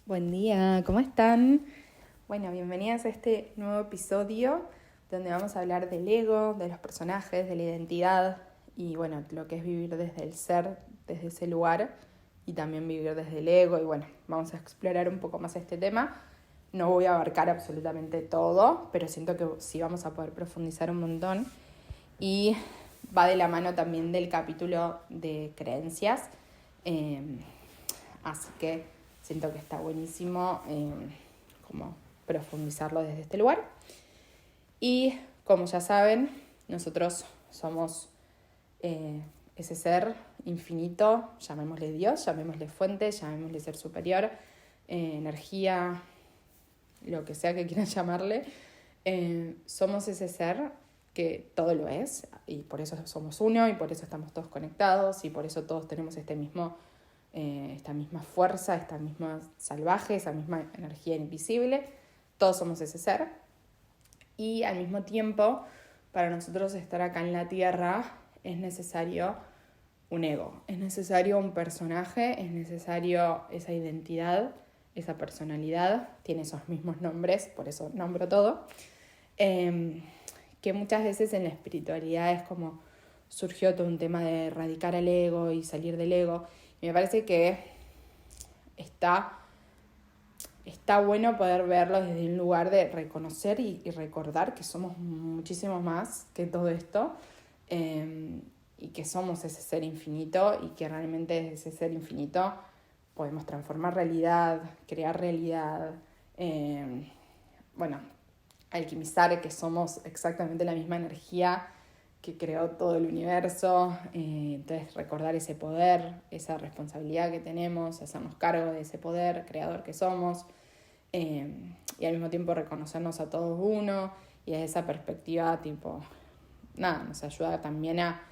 Buen día, ¿cómo están? Bueno, bienvenidas a este nuevo episodio donde vamos a hablar del ego, de los personajes, de la identidad y bueno, lo que es vivir desde el ser, desde ese lugar y también vivir desde el ego y bueno, vamos a explorar un poco más este tema. No voy a abarcar absolutamente todo, pero siento que sí vamos a poder profundizar un montón y va de la mano también del capítulo de creencias. Eh, Así que siento que está buenísimo como profundizarlo desde este lugar. Y como ya saben, nosotros somos ese ser infinito, llamémosle Dios, llamémosle fuente, llamémosle ser superior, energía, lo que sea que quieran llamarle. Somos ese ser que todo lo es y por eso somos uno y por eso estamos todos conectados y por eso todos tenemos esta misma fuerza, esta misma salvaje, esa misma energía invisible. Todos somos ese ser. Y al mismo tiempo, para nosotros estar acá en la Tierra, es necesario un ego, es necesario un personaje, es necesario esa identidad, esa personalidad, tiene esos mismos nombres, por eso nombro todo, que muchas veces en la espiritualidad es como surgió todo un tema de erradicar el ego y salir del ego. Y me parece que está bueno poder verlo desde un lugar de reconocer y recordar que somos muchísimo más que todo esto y que somos ese ser infinito y que realmente desde ese ser infinito podemos transformar realidad, crear realidad, bueno, alquimizar que somos exactamente la misma energía que creó todo el universo, entonces recordar ese poder, esa responsabilidad que tenemos, hacernos cargo de ese poder creador que somos, y al mismo tiempo reconocernos a todos uno, y desde esa perspectiva, tipo, nada, nos ayuda también a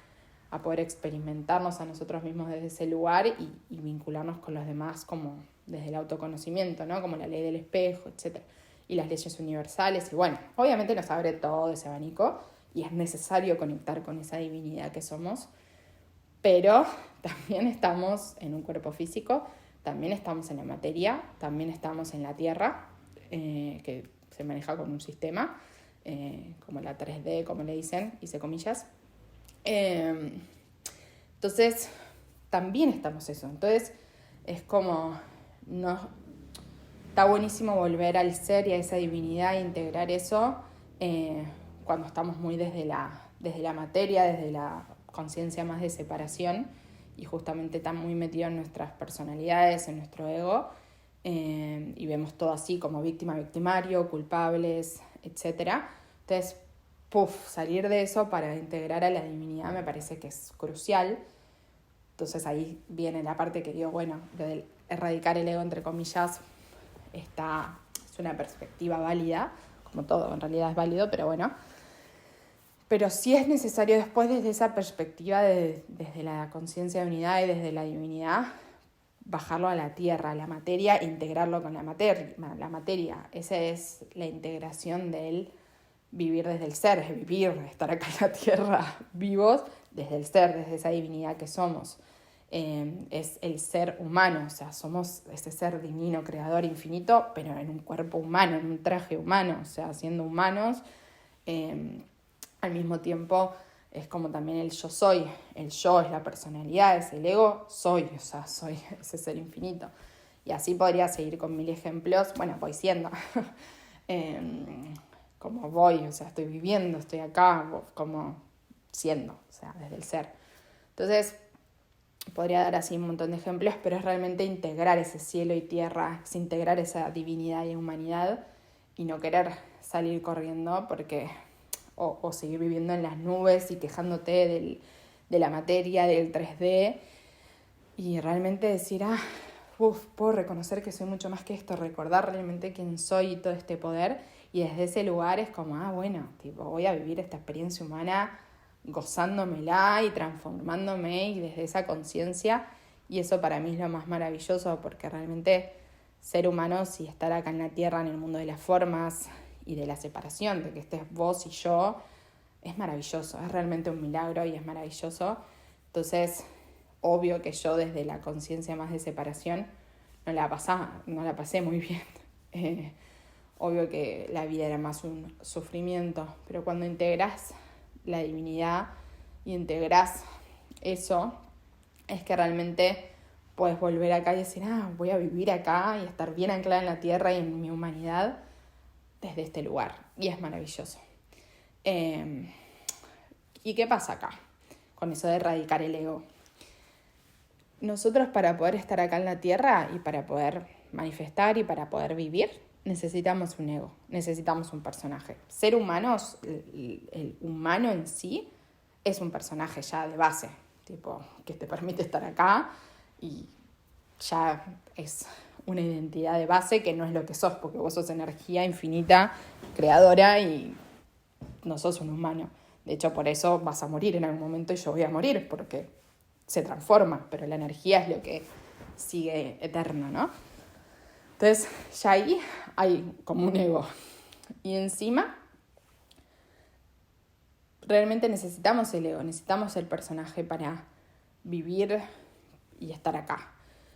poder experimentarnos a nosotros mismos desde ese lugar y vincularnos con los demás como desde el autoconocimiento, ¿no? Como la ley del espejo, etc. Y las leyes universales, y bueno, obviamente nos abre todo ese abanico, y es necesario conectar con esa divinidad que somos, pero también estamos en un cuerpo físico, también estamos en la materia, también estamos en la tierra, que se maneja con un sistema, como la 3D, como le dicen, hice comillas. Entonces, también estamos eso. Entonces, es como, no, está buenísimo volver al ser y a esa divinidad e integrar eso cuando estamos muy desde la materia, desde la conciencia más de separación y justamente tan muy metido en nuestras personalidades, en nuestro ego, y vemos todo así como víctima, victimario, culpables, etc. Entonces, salir de eso para integrar a la divinidad me parece que es crucial. Entonces ahí viene la parte que digo, bueno, lo del erradicar el ego, entre comillas, es una perspectiva válida, como todo en realidad es válido, pero bueno. Pero sí es necesario después desde esa perspectiva, desde la conciencia de unidad y desde la divinidad, bajarlo a la tierra, a la materia, e integrarlo con la materia. Esa es la integración del vivir desde el ser, es vivir, estar acá en la tierra vivos desde el ser, desde esa divinidad que somos. Es el ser humano, o sea, somos ese ser divino, creador, infinito, pero en un cuerpo humano, en un traje humano, o sea, siendo humanos. Al mismo tiempo es como también el yo soy, el yo es la personalidad, es el ego, soy, o sea, soy ese ser infinito. Y así podría seguir con 1000 ejemplos, bueno, voy siendo, como voy, o sea, estoy viviendo, estoy acá, como siendo, o sea, desde el ser. Entonces, podría dar así un montón de ejemplos, pero es realmente integrar ese cielo y tierra, es integrar esa divinidad y humanidad y no querer salir corriendo porque o seguir viviendo en las nubes y quejándote de la materia, del 3D y realmente decir, puedo reconocer que soy mucho más que esto, recordar realmente quién soy y todo este poder y desde ese lugar es como, bueno, tipo, voy a vivir esta experiencia humana gozándomela y transformándome y desde esa conciencia, y eso para mí es lo más maravilloso porque realmente ser humanos y estar acá en la tierra, en el mundo de las formas y de la separación, de que estés vos y yo, es maravilloso, es realmente un milagro y es maravilloso. Entonces, obvio que yo desde la conciencia más de separación no la pasé muy bien. Obvio que la vida era más un sufrimiento, pero cuando integras la divinidad y integras eso, es que realmente puedes volver acá y decir, voy a vivir acá y estar bien anclada en la tierra y en mi humanidad desde este lugar. Y es maravilloso. ¿Y qué pasa acá con eso de erradicar el ego? Nosotros, para poder estar acá en la tierra y para poder manifestar y para poder vivir, necesitamos un ego, necesitamos un personaje. Ser humanos, el humano en sí, es un personaje ya de base, tipo, que te permite estar acá y ya es una identidad de base que no es lo que sos, porque vos sos energía infinita, creadora, y no sos un humano. De hecho, por eso vas a morir en algún momento y yo voy a morir, porque se transforma, pero la energía es lo que sigue eterno, ¿no? Entonces, ya ahí hay como un ego. Y encima, realmente necesitamos el ego, necesitamos el personaje para vivir y estar acá.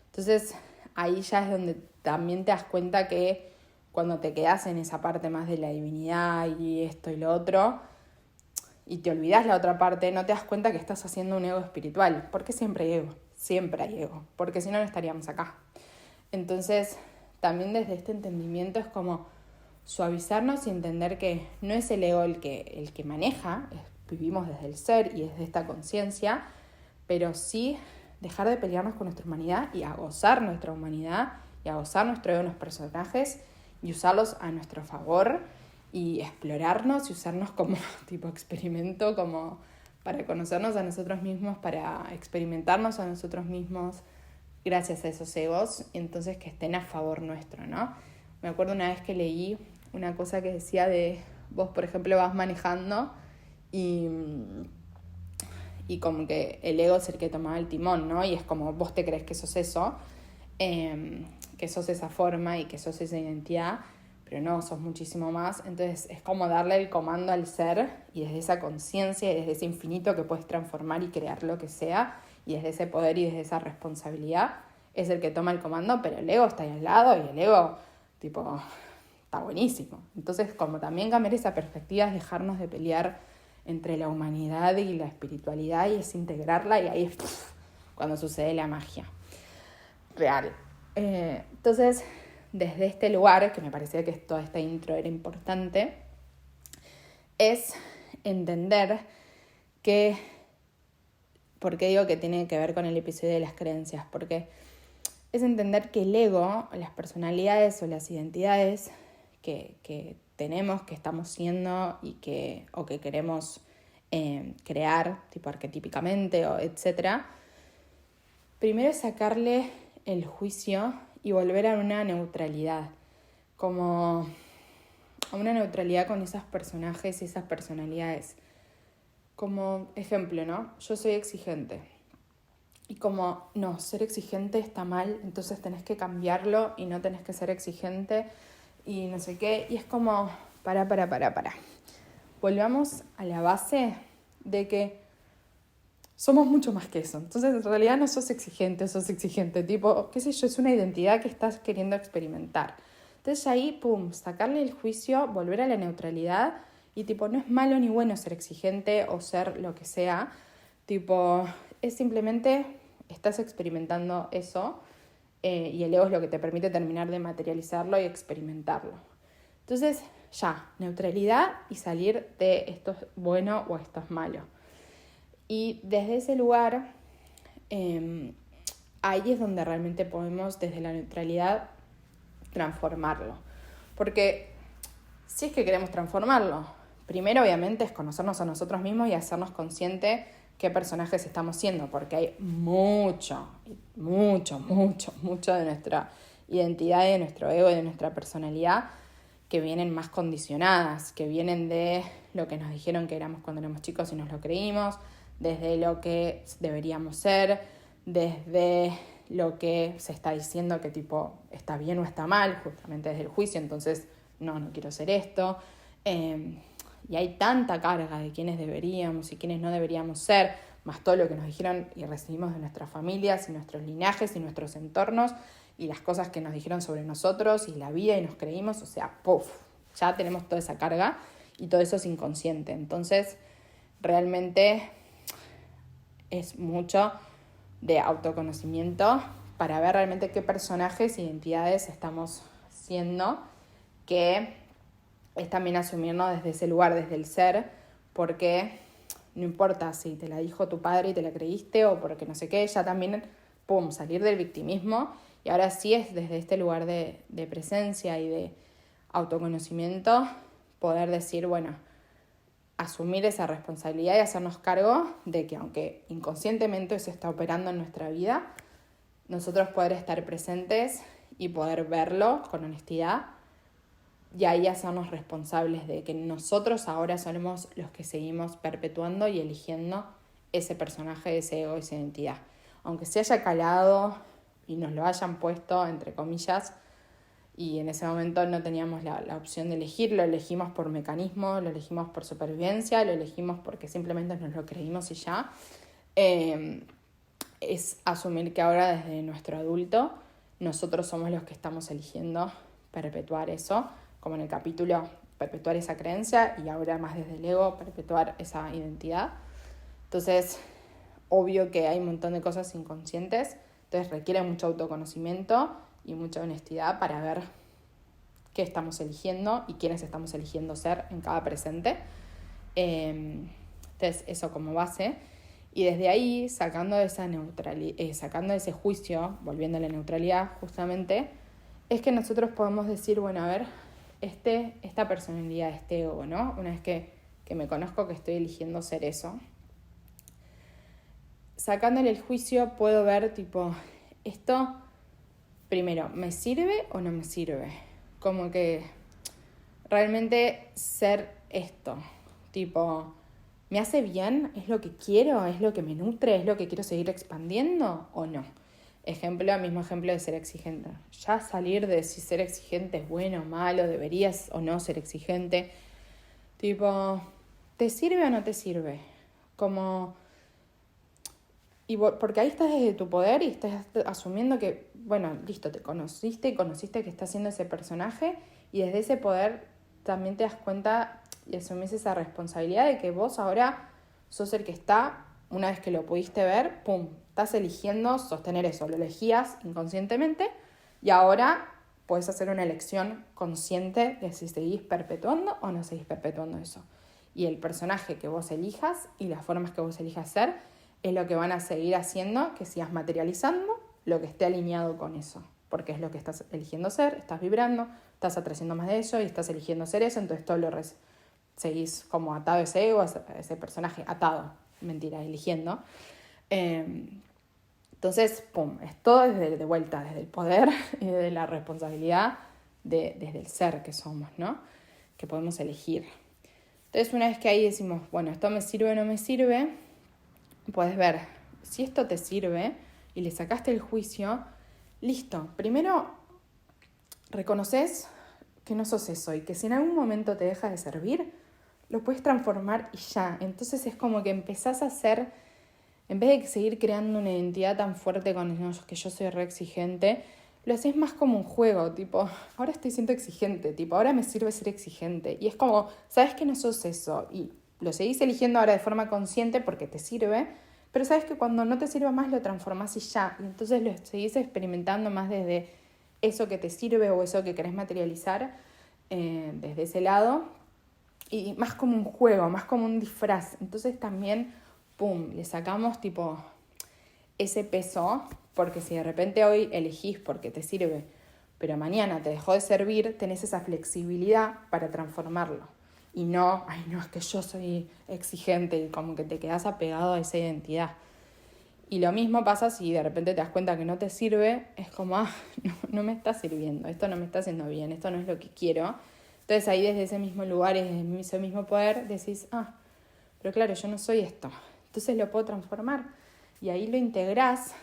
Entonces, ahí ya es donde también te das cuenta que cuando te quedas en esa parte más de la divinidad y esto y lo otro, y te olvidas la otra parte, no te das cuenta que estás haciendo un ego espiritual. Porque siempre hay ego, porque si no, no estaríamos acá. Entonces, también desde este entendimiento es como suavizarnos y entender que no es el ego el que maneja, vivimos desde el ser y desde esta conciencia, pero sí dejar de pelearnos con nuestra humanidad y a gozar nuestra humanidad y a gozar nuestro ego en los personajes y usarlos a nuestro favor y explorarnos y usarnos como tipo experimento, como para conocernos a nosotros mismos, para experimentarnos a nosotros mismos gracias a esos egos, entonces que estén a favor nuestro, ¿no? Me acuerdo una vez que leí una cosa que decía de vos, por ejemplo, vas manejando y como que el ego es el que tomaba el timón, ¿no? Y es como vos te crees que sos eso, que sos esa forma y que sos esa identidad, pero no, sos muchísimo más. Entonces es como darle el comando al ser y desde esa conciencia y desde ese infinito que puedes transformar y crear lo que sea, y desde ese poder y desde esa responsabilidad es el que toma el comando, pero el ego está ahí al lado y el ego, tipo, está buenísimo. Entonces, como también cambiar esa perspectiva es dejarnos de pelear entre la humanidad y la espiritualidad y es integrarla, y ahí es cuando sucede la magia real. Entonces, desde este lugar, que me parecía que toda esta intro era importante, es entender que, ¿por qué digo que tiene que ver con el episodio de las creencias? Porque es entender que el ego, las personalidades o las identidades que tenemos, que estamos siendo y que queremos crear, tipo arquetípicamente, o etcétera, primero es sacarle el juicio y volver a una neutralidad, como a una neutralidad con esos personajes y esas personalidades. Como ejemplo, ¿no? Yo soy exigente. Y como, no, ser exigente está mal, entonces tenés que cambiarlo y no tenés que ser exigente y no sé qué. Y es como, para. Volvamos a la base de que somos mucho más que eso. Entonces, en realidad no sos exigente, tipo, qué sé yo, es una identidad que estás queriendo experimentar. Entonces ahí, sacarle el juicio, volver a la neutralidad y tipo, no es malo ni bueno ser exigente o ser lo que sea, tipo, es simplemente estás experimentando eso y el ego es lo que te permite terminar de materializarlo y experimentarlo. Entonces, ya, neutralidad y salir de esto es bueno o esto es malo. Y desde ese lugar, ahí es donde realmente podemos, desde la neutralidad, transformarlo. Porque si es que queremos transformarlo, primero obviamente es conocernos a nosotros mismos y hacernos conscientes qué personajes estamos siendo, porque hay mucho de nuestra identidad, de nuestro ego y de nuestra personalidad que vienen más condicionadas, que vienen de lo que nos dijeron que éramos cuando éramos chicos y nos lo creímos, desde lo que deberíamos ser, desde lo que se está diciendo que tipo está bien o está mal, justamente desde el juicio, entonces no quiero ser esto. Y hay tanta carga de quiénes deberíamos y quiénes no deberíamos ser, más todo lo que nos dijeron y recibimos de nuestras familias y nuestros linajes y nuestros entornos y las cosas que nos dijeron sobre nosotros y la vida y nos creímos, o sea, ¡puf! Ya tenemos toda esa carga y todo eso es inconsciente. Entonces, realmente es mucho de autoconocimiento para ver realmente qué personajes e identidades estamos siendo, que es también asumirnos desde ese lugar, desde el ser, porque no importa si te la dijo tu padre y te la creíste o porque no sé qué, ya también, pum, salir del victimismo y ahora sí es desde este lugar de presencia y de autoconocimiento poder decir, bueno, asumir esa responsabilidad y hacernos cargo de que aunque inconscientemente se está operando en nuestra vida, nosotros poder estar presentes y poder verlo con honestidad y ahí hacernos responsables de que nosotros ahora somos los que seguimos perpetuando y eligiendo ese personaje, ese ego, esa identidad. Aunque se haya calado y nos lo hayan puesto, entre comillas, y en ese momento no teníamos la opción de elegir, lo elegimos por mecanismo, lo elegimos por supervivencia, lo elegimos porque simplemente nos lo creímos y ya. Es asumir que ahora desde nuestro adulto nosotros somos los que estamos eligiendo perpetuar eso, como en el capítulo, perpetuar esa creencia y ahora más desde el ego, perpetuar esa identidad. Entonces, obvio que hay un montón de cosas inconscientes, entonces requiere mucho autoconocimiento y mucha honestidad para ver qué estamos eligiendo y quiénes estamos eligiendo ser en cada presente. Entonces, eso como base. Y desde ahí, sacando esa sacando ese juicio, volviendo a la neutralidad justamente, es que nosotros podemos decir, bueno, a ver, esta personalidad, este ego, ¿no? Una vez que me conozco que estoy eligiendo ser eso, sacándole el juicio puedo ver, tipo, esto, primero, ¿me sirve o no me sirve? Como que realmente ser esto, tipo, ¿me hace bien? ¿Es lo que quiero? ¿Es lo que me nutre? ¿Es lo que quiero seguir expandiendo o no? Mismo ejemplo de ser exigente. Ya salir de si ser exigente es bueno o malo, deberías o no ser exigente. Tipo, ¿te sirve o no te sirve? Porque ahí estás desde tu poder y estás asumiendo que, bueno, listo, te conociste y conociste que estás siendo ese personaje y desde ese poder también te das cuenta y asumís esa responsabilidad de que vos ahora sos el que está, una vez que lo pudiste ver, pum, estás eligiendo sostener eso, lo elegías inconscientemente y ahora podés hacer una elección consciente de si seguís perpetuando o no seguís perpetuando eso. Y el personaje que vos elijas y las formas que vos elijas ser es lo que van a seguir haciendo que sigas materializando lo que esté alineado con eso, porque es lo que estás eligiendo ser, estás vibrando, estás atrayendo más de eso y estás eligiendo ser eso, entonces todo lo seguís como atado a ese ego, a ese personaje, atado, mentira, eligiendo. Entonces, pum, es todo de vuelta, desde el poder y desde la responsabilidad desde el ser que somos, ¿no? Que podemos elegir. Entonces, una vez que ahí decimos, bueno, esto me sirve o no me sirve, puedes ver, si esto te sirve y le sacaste el juicio, listo. Primero, reconoces que no sos eso y que si en algún momento te deja de servir, lo puedes transformar y ya. Entonces es como que empezás a hacer, en vez de seguir creando una identidad tan fuerte con que yo soy re exigente, lo haces más como un juego, tipo, ahora estoy siendo exigente, tipo, ahora me sirve ser exigente. Y es como, sabes que no sos eso y lo seguís eligiendo ahora de forma consciente porque te sirve, pero sabes que cuando no te sirva más lo transformás y ya. Y entonces lo seguís experimentando más desde eso que te sirve o eso que querés materializar, desde ese lado. Y más como un juego, más como un disfraz. Entonces también, pum, le sacamos tipo ese peso, porque si de repente hoy elegís porque te sirve, pero mañana te dejó de servir, tenés esa flexibilidad para transformarlo. Y no, ay no, es que yo soy exigente y como que te quedás apegado a esa identidad. Y lo mismo pasa si de repente te das cuenta que no te sirve, es como, no me está sirviendo, esto no me está haciendo bien, esto no es lo que quiero. Entonces ahí desde ese mismo lugar y desde ese mismo poder decís, pero claro, yo no soy esto, entonces lo puedo transformar. Y ahí lo integrás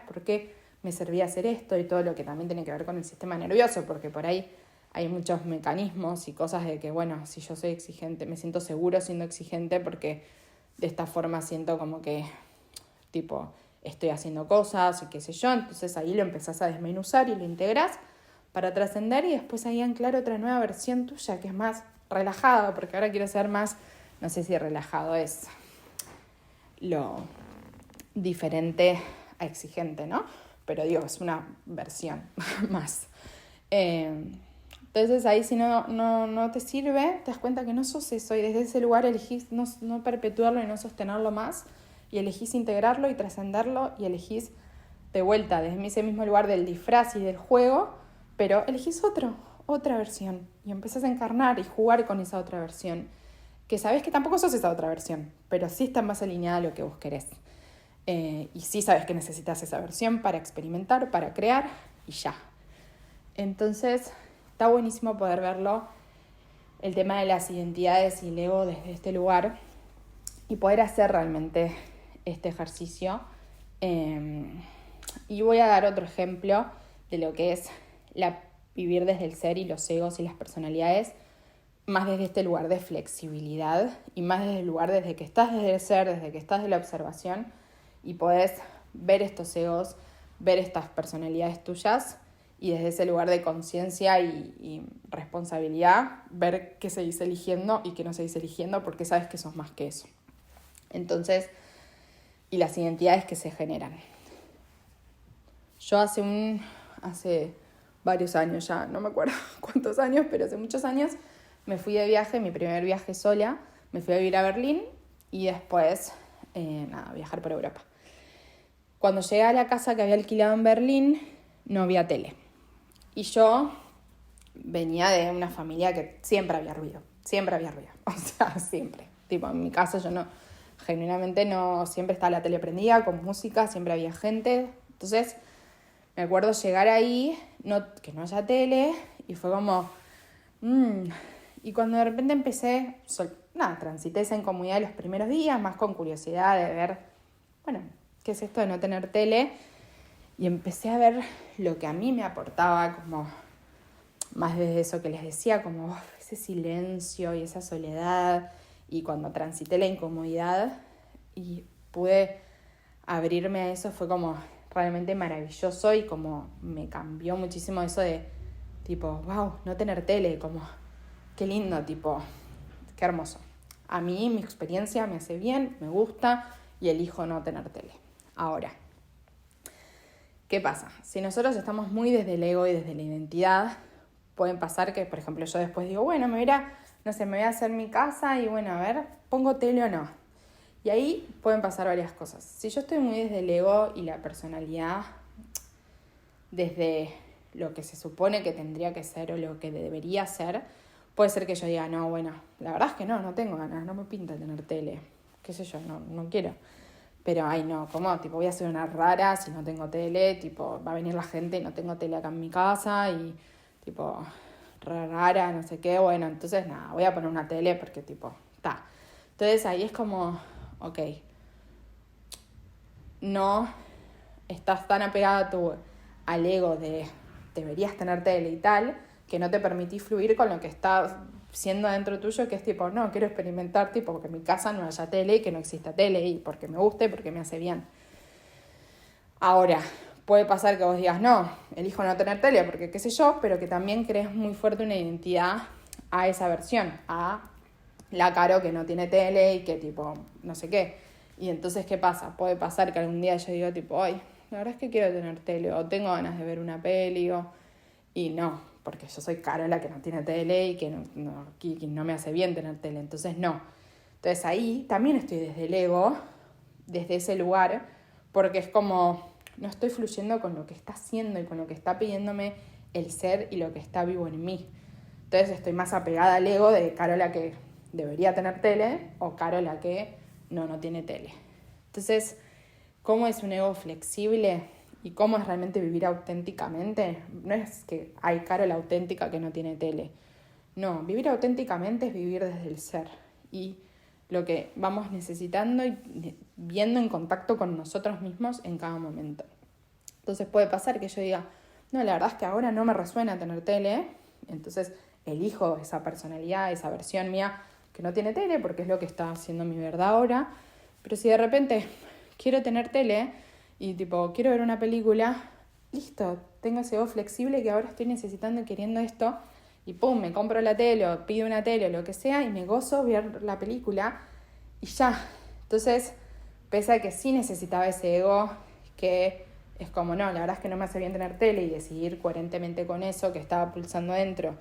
por qué me servía hacer esto y todo lo que también tiene que ver con el sistema nervioso, porque por ahí hay muchos mecanismos y cosas de que, bueno, si yo soy exigente, me siento seguro siendo exigente porque de esta forma siento como que, tipo, estoy haciendo cosas y qué sé yo. Entonces ahí lo empezás a desmenuzar y lo integrás para trascender y después ahí anclar otra nueva versión tuya que es más relajada, porque ahora quiero ser más, no sé si relajado es lo diferente a exigente, ¿no? Pero digo, es una versión más. Entonces ahí si no te sirve, te das cuenta que no sos eso y desde ese lugar elegís no perpetuarlo y no sostenerlo más y elegís integrarlo y trascenderlo y elegís de vuelta desde ese mismo lugar del disfraz y del juego, pero elegís otra versión y empezás a encarnar y jugar con esa otra versión que sabés que tampoco sos esa otra versión, pero sí está más alineada a lo que vos querés. Y sí sabes que necesitas esa versión para experimentar, para crear y ya. Entonces está buenísimo poder verlo, el tema de las identidades y el ego desde este lugar y poder hacer realmente este ejercicio. Y voy a dar otro ejemplo de lo que es vivir desde el ser y los egos y las personalidades, más desde este lugar de flexibilidad y más desde el lugar desde que estás desde el ser, desde que estás de la observación y podés ver estos egos, ver estas personalidades tuyas y desde ese lugar de conciencia y responsabilidad ver qué seguís eligiendo y qué no seguís eligiendo porque sabes que sos más que eso. Entonces, y las identidades que se generan. Yo hace varios años ya, no me acuerdo cuántos años, pero hace muchos años me fui de viaje, mi primer viaje sola, me fui a vivir a Berlín y después, viajar por Europa. Cuando llegué a la casa que había alquilado en Berlín, no había tele. Y yo venía de una familia que siempre había ruido, o sea, siempre. Tipo, en mi casa genuinamente no, siempre estaba la tele prendida, con música, siempre había gente. Entonces, me acuerdo llegar ahí, que no haya tele, y fue como... Y cuando de repente empecé, transité esa incomodidad de los primeros días, más con curiosidad de ver, bueno, qué es esto de no tener tele, y empecé a ver lo que a mí me aportaba, como más desde eso que les decía, como ese silencio y esa soledad, y cuando transité la incomodidad y pude abrirme a eso, fue como realmente maravilloso y como me cambió muchísimo eso de tipo, wow, no tener tele, como qué lindo, tipo, qué hermoso. A mí mi experiencia me hace bien, me gusta y elijo no tener tele. Ahora, ¿qué pasa? Si nosotros estamos muy desde el ego y desde la identidad, pueden pasar que, por ejemplo, yo después digo, bueno, me voy a hacer mi casa y bueno, a ver, ¿pongo tele o no? Y ahí pueden pasar varias cosas. Si yo estoy muy desde el ego y la personalidad, desde lo que se supone que tendría que ser o lo que debería ser, puede ser que yo diga, no, bueno, la verdad es que no tengo ganas, no me pinta tener tele, qué sé yo, no quiero. Pero, ay, no, ¿cómo? Tipo, voy a ser una rara si no tengo tele, tipo, va a venir la gente y no tengo tele acá en mi casa y, tipo, rara, no sé qué, bueno, entonces, nada, voy a poner una tele porque, tipo, está. Entonces, ahí es como, ok, no estás tan apegada al ego de deberías tener tele y tal, que no te permitís fluir con lo que está siendo dentro tuyo, que es tipo, no, quiero experimentar, tipo, porque en mi casa no haya tele y que no exista tele y porque me guste, porque me hace bien. Ahora, puede pasar que vos digas, no, elijo no tener tele porque qué sé yo, pero que también crees muy fuerte una identidad a esa versión, a la Caro que no tiene tele y que tipo, no sé qué. Y entonces, ¿qué pasa? Puede pasar que algún día yo digo tipo, ay, la verdad es que quiero tener tele o tengo ganas de ver una peli y no, porque yo soy Caro la que no tiene tele y que no me hace bien tener tele, entonces no. Entonces ahí también estoy desde el ego, desde ese lugar, porque es como no estoy fluyendo con lo que está haciendo y con lo que está pidiéndome el ser y lo que está vivo en mí. Entonces estoy más apegada al ego de Caro la que debería tener tele o Caro la que no tiene tele. Entonces, ¿cómo es un ego flexible y cómo es realmente vivir auténticamente? No es que hay Caro la auténtica que no tiene tele. No, vivir auténticamente es vivir desde el ser y lo que vamos necesitando y viendo en contacto con nosotros mismos en cada momento. Entonces puede pasar que yo diga, no, la verdad es que ahora no me resuena tener tele, entonces elijo esa personalidad, esa versión mía que no tiene tele porque es lo que está haciendo mi verdad ahora, Pero si de repente quiero tener tele y tipo quiero ver una película, listo, tengo ese ego flexible que ahora estoy necesitando y queriendo esto, y pum, me compro la tele o pido una tele o lo que sea y me gozo ver la película y ya. Entonces, pese a que sí necesitaba ese ego, que es como, no, la verdad es que no me hace bien tener tele y decidir coherentemente con eso que estaba pulsando dentro,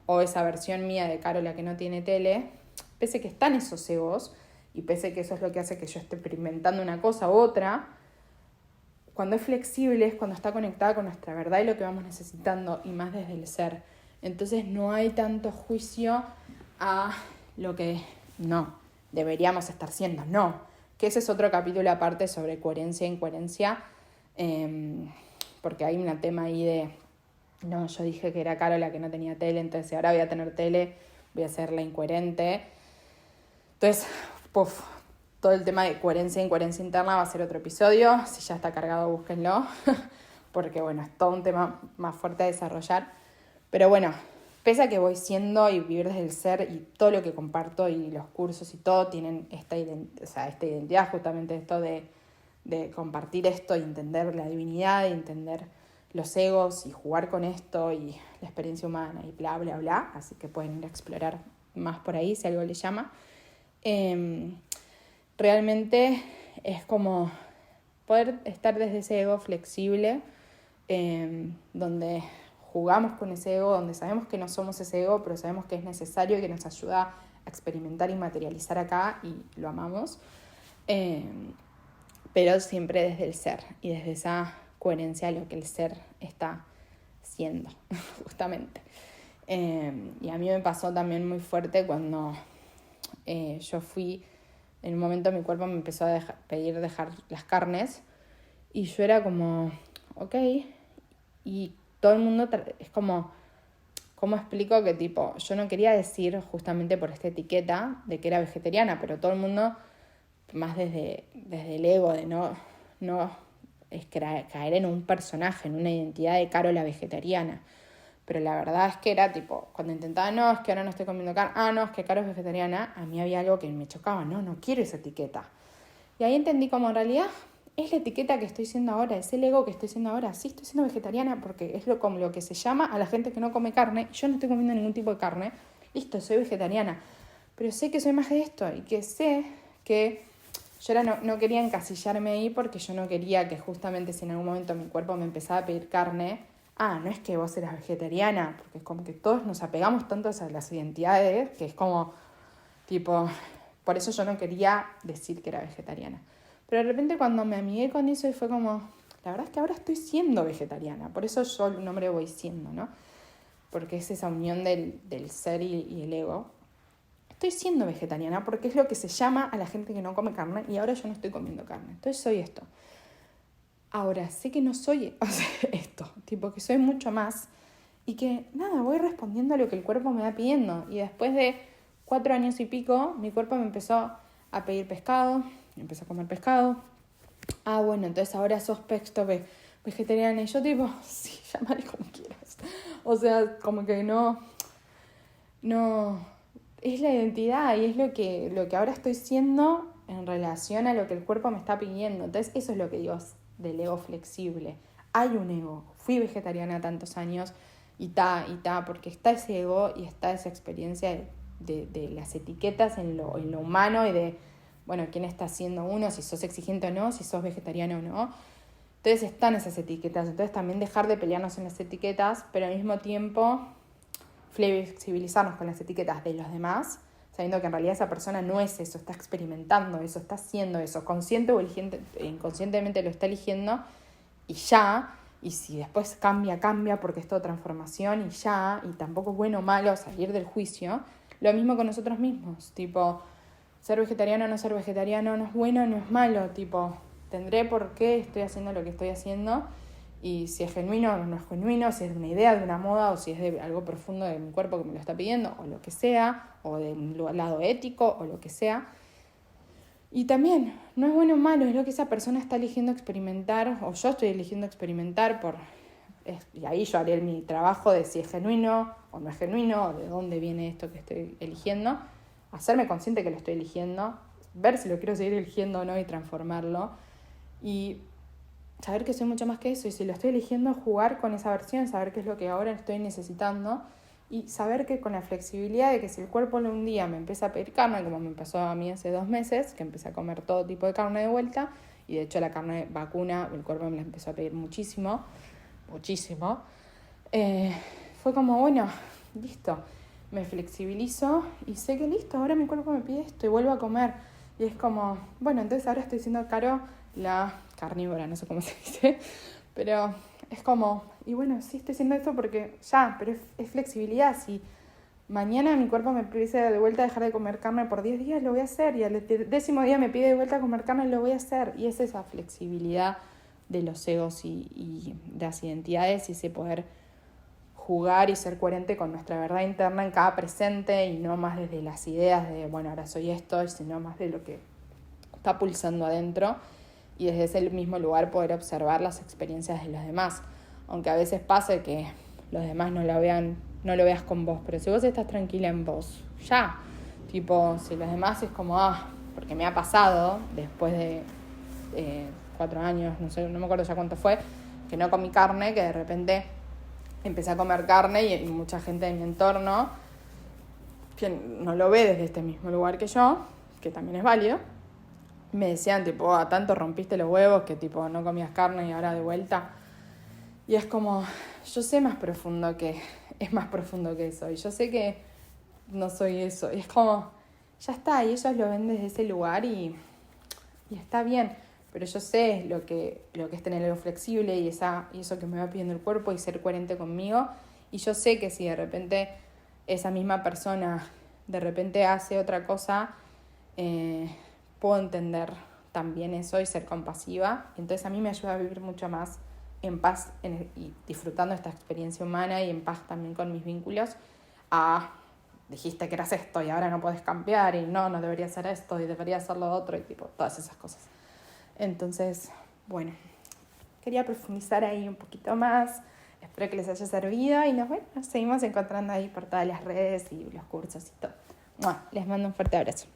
o esa versión mía de Carola que no tiene tele, pese a que están esos egos y pese a que eso es lo que hace que yo esté experimentando una cosa u otra, cuando es flexible es cuando está conectada con nuestra verdad y lo que vamos necesitando, y más desde el ser. Entonces no hay tanto juicio a lo que no deberíamos estar siendo, no. Que ese es otro capítulo aparte sobre coherencia e incoherencia, porque hay un tema ahí de, no, yo dije que era Carola que no tenía tele, entonces ahora voy a tener tele, voy a ser la incoherente. Entonces, todo el tema de coherencia e incoherencia interna va a ser otro episodio. Si ya está cargado, búsquenlo. Porque, bueno, es todo un tema más fuerte a desarrollar. Pero bueno, pese a que voy siendo y vivir desde el ser y todo lo que comparto y los cursos y todo tienen esta identidad, justamente esto de compartir esto y entender la divinidad y entender los egos y jugar con esto y la experiencia humana y bla, bla, bla. Así que pueden ir a explorar más por ahí si algo les llama. Realmente es como poder estar desde ese ego flexible, donde jugamos con ese ego, donde sabemos que no somos ese ego, pero sabemos que es necesario y que nos ayuda a experimentar y materializar acá y lo amamos, pero siempre desde el ser y desde esa coherencia a lo que el ser está siendo, justamente. Y a mí me pasó también muy fuerte cuando yo fui, en un momento mi cuerpo me empezó a pedir dejar las carnes y yo era como, ok, y todo el mundo es como, ¿cómo explico que tipo, yo no quería decir justamente por esta etiqueta de que era vegetariana, pero todo el mundo, más desde el ego de no es caer en un personaje, en una identidad de Carola vegetariana. Pero la verdad es que era tipo, cuando intentaba, no, es que ahora no estoy comiendo carne, no, es que Caro es vegetariana, a mí había algo que me chocaba, no quiero esa etiqueta. Y ahí entendí como en realidad es la etiqueta que estoy siendo ahora, es el ego que estoy siendo ahora. Sí, estoy siendo vegetariana porque es como lo que se llama a la gente que no come carne. Yo no estoy comiendo ningún tipo de carne, listo, soy vegetariana. Pero sé que soy más de esto y que sé que yo ahora no quería encasillarme ahí porque yo no quería que justamente si en algún momento mi cuerpo me empezaba a pedir carne, no es que vos eras vegetariana, porque es como que todos nos apegamos tanto a las identidades que es como, tipo, por eso yo no quería decir que era vegetariana. Pero de repente cuando me amigué con eso y fue como, la verdad es que ahora estoy siendo vegetariana, por eso yo el nombre voy siendo, ¿no? Porque es esa unión del ser y el ego. Estoy siendo vegetariana porque es lo que se llama a la gente que no come carne y ahora yo no estoy comiendo carne, entonces soy esto. Ahora, sé que no soy esto, tipo que soy mucho más y que nada, voy respondiendo a lo que el cuerpo me va pidiendo. Y después de 4 años y pico, mi cuerpo me empezó a pedir pescado, empecé a comer pescado. Bueno, entonces ahora sos vegetariana. Y yo tipo, sí, llámale como quieras. O sea, como que no, es la identidad y es lo que ahora estoy siendo en relación a lo que el cuerpo me está pidiendo. Entonces eso es lo que digo del ego flexible. Hay un ego. Fui vegetariana tantos años y porque está ese ego y está esa experiencia de las etiquetas en lo humano y de, bueno, quién está siendo uno, si sos exigente o no, si sos vegetariano o no. Entonces están esas etiquetas. Entonces también dejar de pelearnos en las etiquetas, pero al mismo tiempo flexibilizarnos con las etiquetas de los demás, sabiendo que en realidad esa persona no es eso, está experimentando eso, está haciendo eso, consciente o inconscientemente lo está eligiendo y ya, y si después cambia porque es toda transformación y ya, y tampoco es bueno o malo salir del juicio. Lo mismo con nosotros mismos, tipo, ser vegetariano o no ser vegetariano no es bueno, no es malo, tipo, tendré por qué estoy haciendo lo que estoy haciendo. Y si es genuino o no es genuino, si es de una idea, de una moda, o si es de algo profundo de mi cuerpo que me lo está pidiendo, o lo que sea, o del lado ético, o lo que sea. Y también, no es bueno o malo, es lo que esa persona está eligiendo experimentar, o yo estoy eligiendo experimentar y ahí yo haré mi trabajo de si es genuino o no es genuino, o de dónde viene esto que estoy eligiendo. Hacerme consciente que lo estoy eligiendo, ver si lo quiero seguir eligiendo o no y transformarlo. Y saber que soy mucho más que eso, y si lo estoy eligiendo, jugar con esa versión, saber qué es lo que ahora estoy necesitando, y saber que con la flexibilidad de que si el cuerpo un día me empieza a pedir carne, como me pasó a mí hace 2 meses, que empecé a comer todo tipo de carne de vuelta, y de hecho la carne vacuna, el cuerpo me la empezó a pedir muchísimo, fue como, bueno, listo, me flexibilizo y sé que listo, ahora mi cuerpo me pide esto y vuelvo a comer. Y es como, bueno, entonces ahora estoy siendo caro la carnívora, no sé cómo se dice, pero es como, y bueno, sí estoy haciendo esto porque ya, pero es flexibilidad. Si mañana mi cuerpo me pide de vuelta a dejar de comer carne por 10 días, lo voy a hacer, y al 10º día me pide de vuelta a comer carne, lo voy a hacer. Y es esa flexibilidad de los egos y de las identidades, y ese poder jugar y ser coherente con nuestra verdad interna en cada presente, y no más desde las ideas de, bueno, ahora soy esto, sino más de lo que está pulsando adentro, y desde ese mismo lugar poder observar las experiencias de los demás, aunque a veces pase que los demás no lo veas con vos, pero si vos estás tranquila en vos, ya, tipo, si los demás es como, porque me ha pasado después de 4 años, no sé, no me acuerdo ya cuánto fue, que no comí carne, que de repente empecé a comer carne, y mucha gente de mi entorno que no lo ve desde este mismo lugar que yo, que también es válido, me decían tipo, a tanto rompiste los huevos que tipo no comías carne y ahora de vuelta. Y es como, yo sé es más profundo que eso, y yo sé que no soy eso, y es como, ya está, y ellos lo ven desde ese lugar, y está bien, pero yo sé lo que es tener algo flexible, y eso que me va pidiendo el cuerpo, y ser coherente conmigo, y yo sé que si de repente esa misma persona de repente hace otra cosa, puedo entender también eso y ser compasiva. Entonces a mí me ayuda a vivir mucho más en paz y disfrutando esta experiencia humana, y en paz también con mis vínculos, dijiste que eras esto y ahora no puedes cambiar, y no debería ser esto y debería ser lo otro, y tipo todas esas cosas. Entonces, bueno, quería profundizar ahí un poquito más. Espero que les haya servido, y nos seguimos encontrando ahí por todas las redes y los cursos y todo. Les mando un fuerte abrazo.